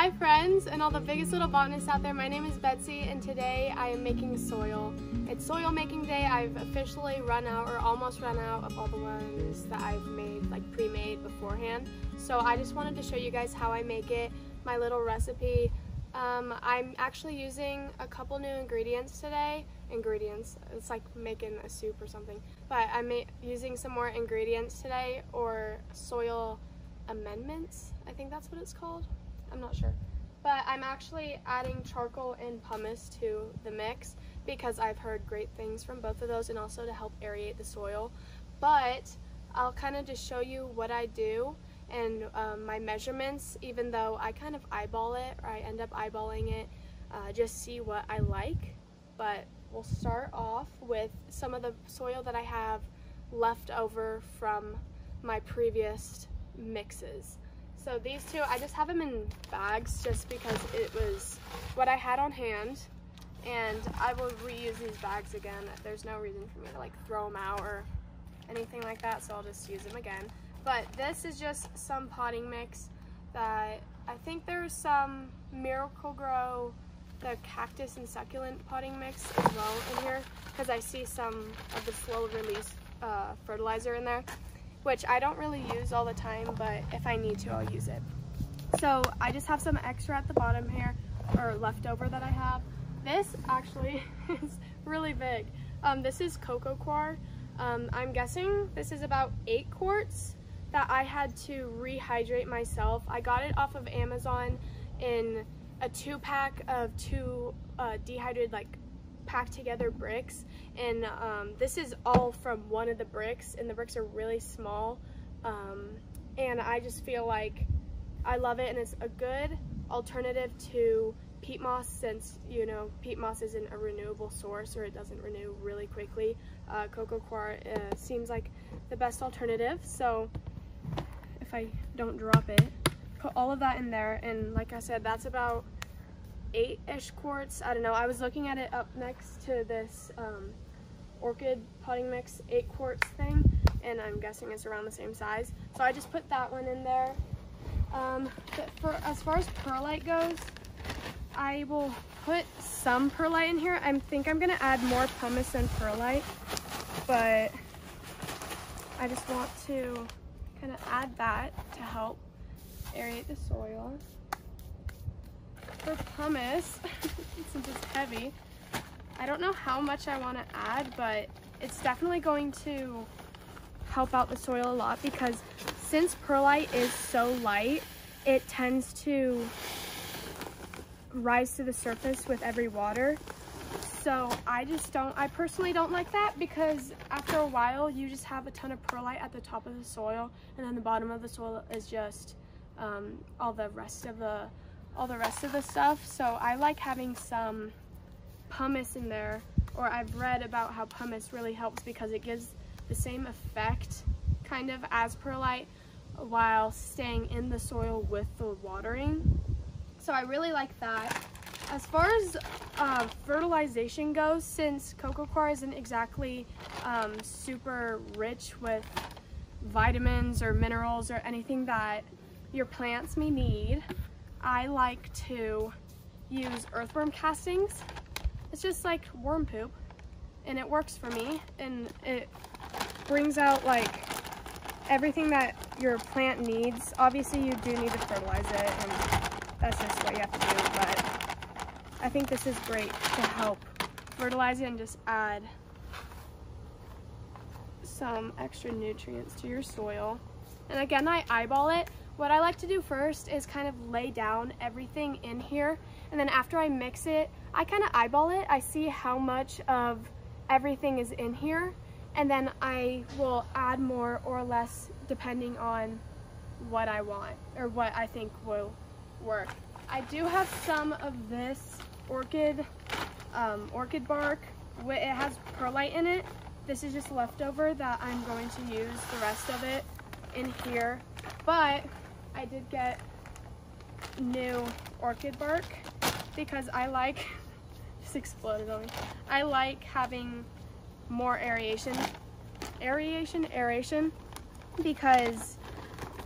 Hi friends and all the biggest little botanists out there, my name is Betsy and today I am making soil. It's soil making day. I've officially run out or almost run out of all the ones that I've made, like pre-made beforehand. So I just wanted to show you guys how I make it, my little recipe. I'm actually using a couple new ingredients today. It's like making a soup or something. But I'm using some more ingredients today, or soil amendments, I think that's what it's called. I'm not sure. But I'm actually adding charcoal and pumice to the mix because I've heard great things from both of those, and also to help aerate the soil. But I'll kind of just show you what I do and my measurements, even though I kind of eyeball it, or I end up eyeballing it, just see what I like. But we'll start off with some of the soil that I have left over from my previous mixes. So these two, I just have them in bags just because it was what I had on hand, and I will reuse these bags again. There's no reason for me to like throw them out or anything like that, so I'll just use them again. But this is just some potting mix that I think there's some Miracle-Gro, the cactus and succulent potting mix as well in here, because I see some of the slow release fertilizer in there, which I don't really use all the time, but if I need to, I'll use it. So I just have some extra at the bottom here, or leftover that I have. This actually is really big. This is Coco Coir. I'm guessing this is about 8 quarts that I had to rehydrate myself. I got it off of Amazon in a 2-pack of 2 dehydrated, like packed together bricks, and this is all from one of the bricks, and the bricks are really small, and I just feel like I love it, and it's a good alternative to peat moss, since you know peat moss isn't a renewable source, or it doesn't renew really quickly. Coco Coir seems like the best alternative. So if I don't drop it, put all of that in there, and like I said, that's about 8-ish quarts. I don't know, I was looking at it up next to this orchid potting mix 8 quarts thing, and I'm guessing it's around the same size. So I just put that one in there. As far as perlite goes, I will put some perlite in here. I think I'm gonna add more pumice than perlite, but I just want to kind of add that to help aerate the soil. For pumice, since it's heavy, I don't know how much I want to add, but it's definitely going to help out the soil a lot, because since perlite is so light, it tends to rise to the surface with every water. So I personally don't like that, because after a while you just have a ton of perlite at the top of the soil, and then the bottom of the soil is just all the rest of the stuff. So I like having some pumice in there, or I've read about how pumice really helps because it gives the same effect kind of as perlite while staying in the soil with the watering. So I really like that. As far as fertilization goes, since Coco Coir isn't exactly super rich with vitamins or minerals or anything that your plants may need, I like to use earthworm castings. It's just like worm poop, and it works for me, and it brings out like everything that your plant needs. Obviously you do need to fertilize it, and that's just what you have to do, but I think this is great to help fertilize it and just add some extra nutrients to your soil. And again, I eyeball it. What I like to do first is kind of lay down everything in here, and then after I mix it, I kind of eyeball it. I see how much of everything is in here, and then I will add more or less depending on what I want or what I think will work. I do have some of this orchid bark. It has perlite in it. This is just leftover that I'm going to use the rest of it in here, but I did get new orchid bark because I like, just exploded on me. I like having more aeration, because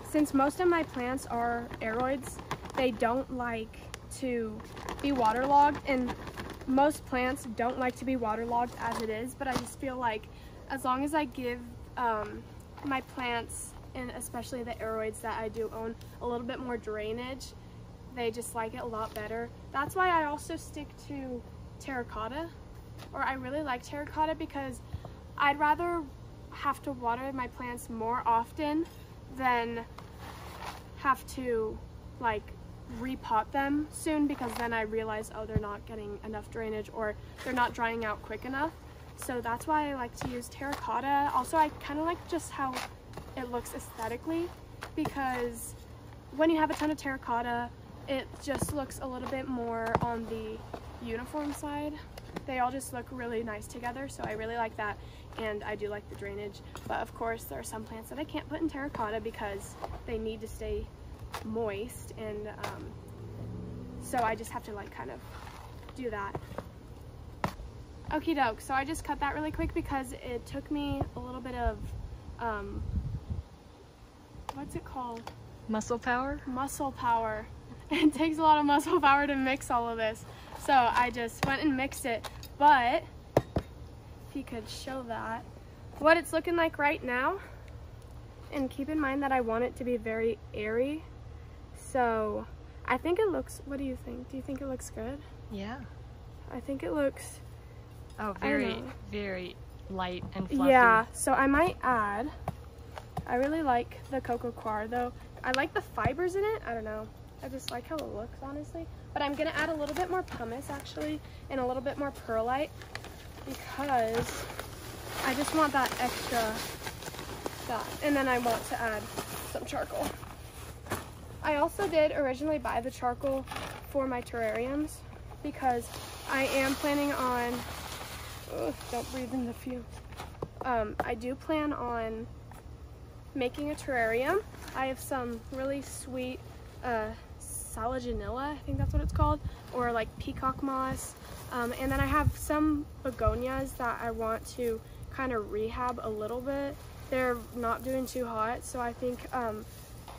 since most of my plants are aeroids, they don't like to be waterlogged, and most plants don't like to be waterlogged as it is, but I just feel like as long as I give my plants, and especially the aroids that I do own, a little bit more drainage, they just like it a lot better. That's why I also stick to terracotta, or I really like terracotta, because I'd rather have to water my plants more often than have to like repot them soon, because then I realize, oh, they're not getting enough drainage or they're not drying out quick enough. So that's why I like to use terracotta. Also, I kind of like just how it looks aesthetically, because when you have a ton of terracotta, it just looks a little bit more on the uniform side. They all just look really nice together, so I really like that, and I do like the drainage. But of course, there are some plants that I can't put in terracotta because they need to stay moist, and so I just have to like kind of do that. Okie doke, so I just cut that really quick because it took me a little bit of what's it called? Muscle power? Muscle power. It takes a lot of muscle power to mix all of this. So I just went and mixed it. But if you could show that, what it's looking like right now, and keep in mind that I want it to be very airy. So I think it looks, what do you think? Do you think it looks good? Yeah. I think it looks, oh, very, very light and fluffy. Yeah, so I might add, I really like the Coco Coir though. I like the fibers in it, I don't know. I just like how it looks, honestly. But I'm gonna add a little bit more pumice actually, and a little bit more perlite, because I just want that extra that. And then I want to add some charcoal. I also did originally buy the charcoal for my terrariums, because I am planning on, don't breathe in the fumes. I do plan on making a terrarium. I have some really sweet Salaginilla, I think that's what it's called, or like peacock moss. And then I have some begonias that I want to kind of rehab a little bit. They're not doing too hot, so I think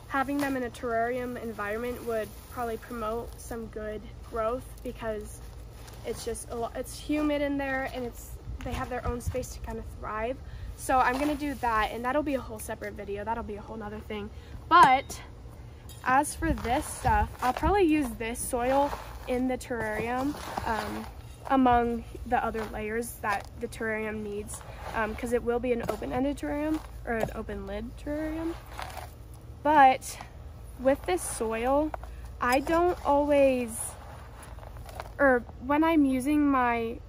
having them in a terrarium environment would probably promote some good growth, because it's just a lot, it's humid in there, and they have their own space to kind of thrive. So I'm gonna do that, and that'll be a whole separate video. That'll be a whole nother thing. But as for this stuff, I'll probably use this soil in the terrarium among the other layers that the terrarium needs, because it will be an open-ended terrarium, or an open lid terrarium. But with this soil, I don't always, or when I'm using my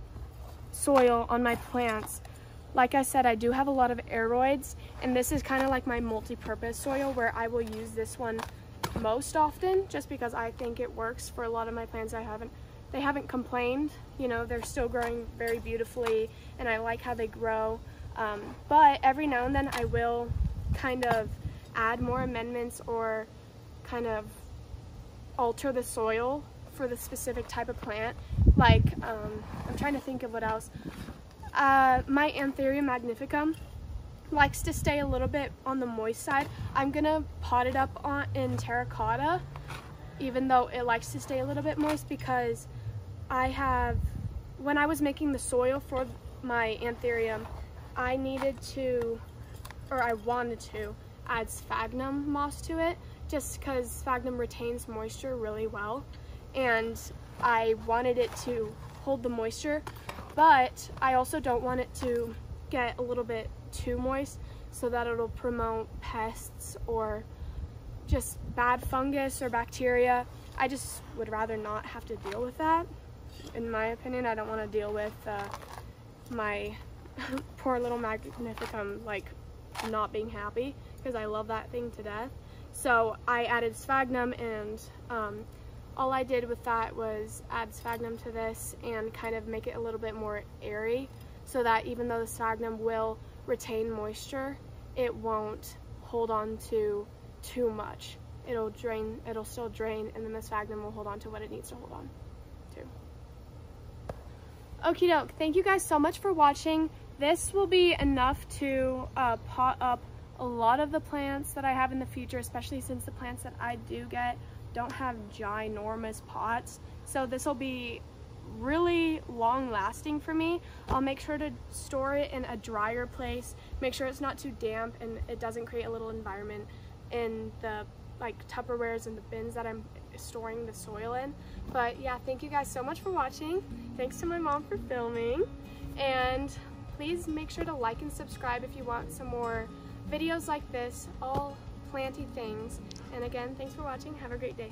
soil on my plants, like I said, I do have a lot of aroids, and this is kind of like my multi-purpose soil, where I will use this one most often, just because I think it works for a lot of my plants. They haven't complained, you know, they're still growing very beautifully, and I like how they grow. But every now and then I will kind of add more amendments, or kind of alter the soil for the specific type of plant. Like, I'm trying to think of what else. My Anthurium magnificum likes to stay a little bit on the moist side. I'm gonna pot it up in terracotta, even though it likes to stay a little bit moist, because when I was making the soil for my Anthurium, I needed to, or I wanted to, add sphagnum moss to it, just because sphagnum retains moisture really well, and I wanted it to hold the moisture, but I also don't want it to get a little bit too moist, so that it'll promote pests or just bad fungus or bacteria. I just would rather not have to deal with that. In my opinion, I don't want to deal with my poor little magnificum like not being happy, because I love that thing to death. So I added sphagnum, and all I did with that was add sphagnum to this and kind of make it a little bit more airy, so that even though the sphagnum will retain moisture, it won't hold on to too much. It'll still drain, and then the sphagnum will hold on to what it needs to hold on to. Okie doke, thank you guys so much for watching. This will be enough to pot up a lot of the plants that I have in the future, especially since the plants that I do get don't have ginormous pots, so this will be really long lasting for me. I'll make sure to store it in a drier place, make sure it's not too damp and it doesn't create a little environment in the like Tupperwares and the bins that I'm storing the soil in. But yeah, thank you guys so much for watching. Thanks to my mom for filming, and please make sure to like and subscribe if you want some more videos like this, all planty things. And again, thanks for watching. Have a great day.